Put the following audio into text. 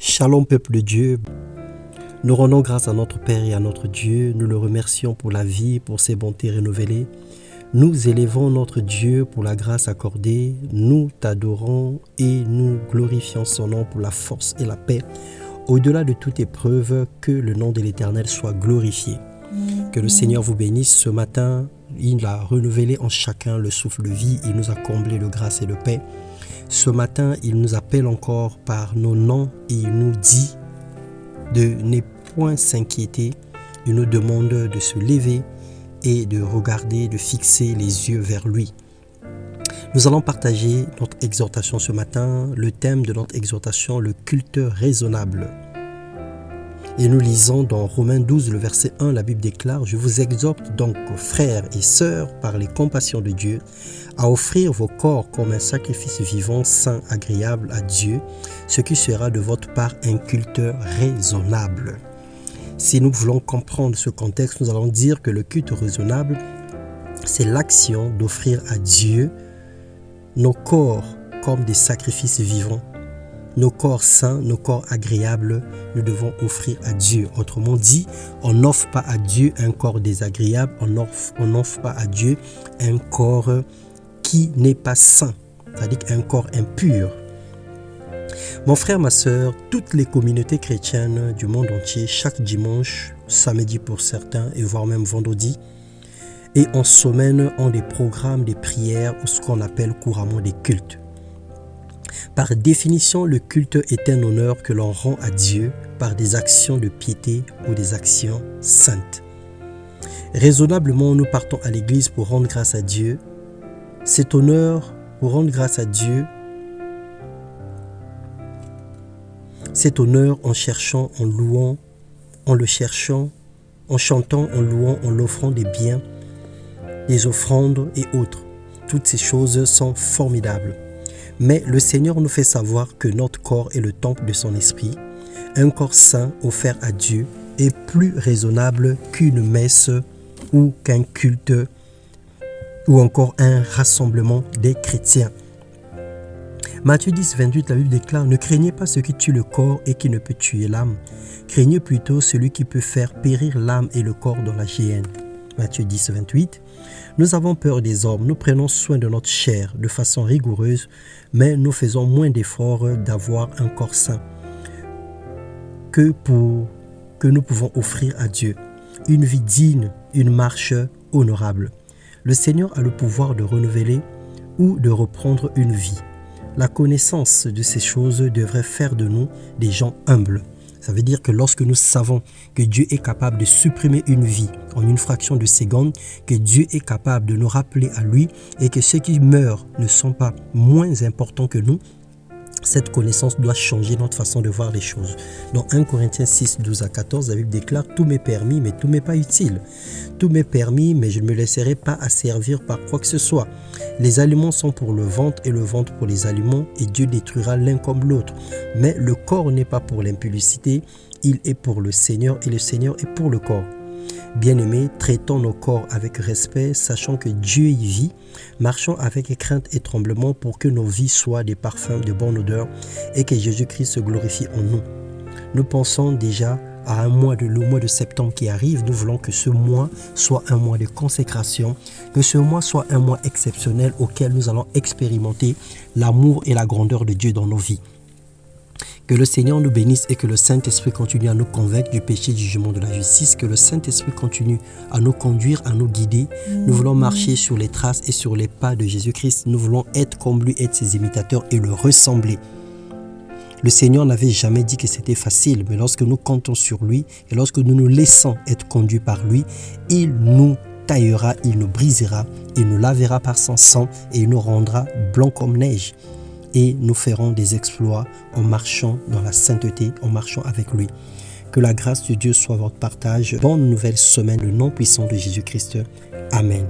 Shalom peuple de Dieu, nous rendons grâce à notre Père et à notre Dieu, nous le remercions pour la vie, pour ses bontés renouvelées. Nous élevons notre Dieu pour la grâce accordée, nous t'adorons et nous glorifions son nom pour la force et la paix. Au-delà de toute épreuve, que le nom de l'Éternel soit glorifié. Que le Seigneur vous bénisse ce matin. Il a renouvelé en chacun le souffle de vie, il nous a comblé de grâce et de paix. Ce matin, il nous appelle encore par nos noms et il nous dit de ne point s'inquiéter. Il nous demande de se lever et de regarder, de fixer les yeux vers lui. Nous allons partager notre exhortation ce matin. Le thème de notre exhortation, le culte raisonnable. Et nous lisons dans Romains 12, le verset 1, la Bible déclare « Je vous exhorte donc, frères et sœurs, par les compassions de Dieu, à offrir vos corps comme un sacrifice vivant, saint, agréable à Dieu, ce qui sera de votre part un culte raisonnable. » Si nous voulons comprendre ce contexte, nous allons dire que le culte raisonnable, c'est l'action d'offrir à Dieu nos corps comme des sacrifices vivants. Nos corps saints, nos corps agréables, nous devons offrir à Dieu. Autrement dit, on n'offre pas à Dieu un corps désagréable, on n'offre pas à Dieu un corps qui n'est pas saint, c'est-à-dire un corps impur. Mon frère, ma soeur, toutes les communautés chrétiennes du monde entier, chaque dimanche, samedi pour certains, et voire même vendredi, et en semaine, ont des programmes, des prières, ou ce qu'on appelle couramment des cultes. Par définition, le culte est un honneur que l'on rend à Dieu par des actions de piété ou des actions saintes. Raisonnablement, nous partons à l'église pour rendre grâce à Dieu. Cet honneur, pour rendre grâce à Dieu, cet honneur en cherchant, en louant, en le cherchant, en chantant, en louant, en l'offrant des biens, des offrandes et autres. Toutes ces choses sont formidables. Mais le Seigneur nous fait savoir que notre corps est le temple de son esprit. Un corps saint offert à Dieu est plus raisonnable qu'une messe ou qu'un culte ou encore un rassemblement des chrétiens. Matthieu 10, 28, la Bible déclare « Ne craignez pas ce qui tue le corps et qui ne peut tuer l'âme. Craignez plutôt celui qui peut faire périr l'âme et le corps dans la géhenne. » Matthieu 10, 28. Nous avons peur des hommes, nous prenons soin de notre chair de façon rigoureuse, mais nous faisons moins d'efforts d'avoir un corps saint que nous pouvons offrir à Dieu. Une vie digne, une marche honorable. Le Seigneur a le pouvoir de renouveler ou de reprendre une vie. La connaissance de ces choses devrait faire de nous des gens humbles. Ça veut dire que lorsque nous savons que Dieu est capable de supprimer une vie en une fraction de seconde, que Dieu est capable de nous rappeler à lui et que ceux qui meurent ne sont pas moins importants que nous, cette connaissance doit changer notre façon de voir les choses. Dans 1 Corinthiens 6, 12 à 14, la Bible déclare « Tout m'est permis, mais tout m'est pas utile. Tout m'est permis, mais je ne me laisserai pas asservir par quoi que ce soit. Les aliments sont pour le ventre et le ventre pour les aliments, et Dieu détruira l'un comme l'autre. Mais le corps n'est pas pour l'impudicité, il est pour le Seigneur, et le Seigneur est pour le corps. Bien-aimés, traitons nos corps avec respect, sachant que Dieu y vit, marchons avec crainte et tremblement pour que nos vies soient des parfums de bonne odeur et que Jésus-Christ se glorifie en nous. Nous pensons déjà à le mois de septembre qui arrive. Nous voulons que ce mois soit un mois de consécration, que ce mois soit un mois exceptionnel auquel nous allons expérimenter l'amour et la grandeur de Dieu dans nos vies. Que le Seigneur nous bénisse et que le Saint-Esprit continue à nous convaincre du péché, du jugement, de la justice. Que le Saint-Esprit continue à nous conduire, à nous guider. Nous voulons marcher sur les traces et sur les pas de Jésus-Christ. Nous voulons être comme lui, être ses imitateurs et le ressembler. Le Seigneur n'avait jamais dit que c'était facile, mais lorsque nous comptons sur lui et lorsque nous nous laissons être conduits par lui, il nous taillera, il nous brisera, il nous lavera par son sang et il nous rendra blancs comme neige. Et nous ferons des exploits en marchant dans la sainteté, en marchant avec lui. Que la grâce de Dieu soit votre partage. Bonne nouvelle semaine, le nom puissant de Jésus-Christ. Amen.